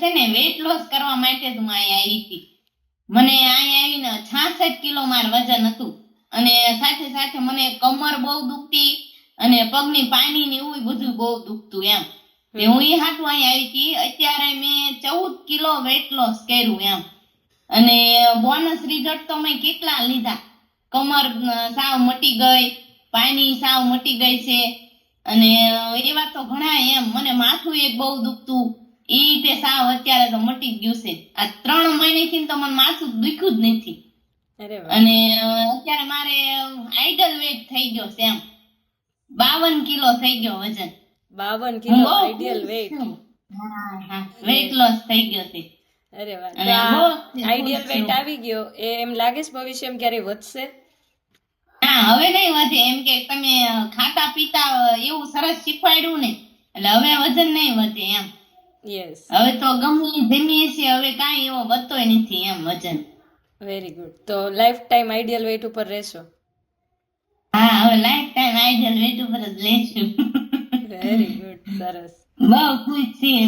છે ને weight loss કરવા માટે જ હું અહીંયા આવી હતી. મને અહીંયા આવીને 66 કિલો માર વજન હતું અને સાથે સાથે મને કમર બહુ દુખતી અને પગની પાની ને એવું બધું બહુ દુખતું એમ. તે હું એ હાટું અહીંયા આવી હતી. અત્યારે મેં 14 કિલો વેઇટ લોસ કર્યું એમ. અને બોનસ રિઝલ્ટ તો મેં કેટલા લીધા. કમર સાવ મટી ગઈ, પાની સાવ મટી ગઈ છે અને એવા તો ઘણા એમ. મને માથું એક બહુ દુખતું, ઈ તે સાવ અત્યારે તો મટી ગયું છે. આ 3 મહિનાથી તો મને માથું દુખ્યું જ નથી. અને અત્યારે મારે આઈડલ વેટ થઈ ગયો છે એમ. 52 કિલો થઈ ગયો વજન. 52 કિલો આઈડિયલ વેટ. હા, વેટ લોસ થઈ ગયો છે. અરે વાહ. આઈડિયલ વેટ આવી ગયો એ એમ લાગે છે ભવિષ્યમાં ક્યારે વધશે? હા, હવે નહીં વધે. એમ કે તમે ખાતા પીતા એવું સરસ શીખવાડ્યું ને એટલે હવે વજન નહીં વધે એમ. યસ, હવે તો ગમે જમીએ છીએ, હવે કાંઈ એવો વધતોય નથી એમ વજન. Very good. તો લાઈફ ટાઈમ આઈડિયલ વેટ ઉપર રહેશો? હા, હવે લાઈફ ટાઈમ આઈડિયલ વેટ ઉપર જ લેશું. વેરી ગુડ, સરસ. બહુ ખુશ છીએ.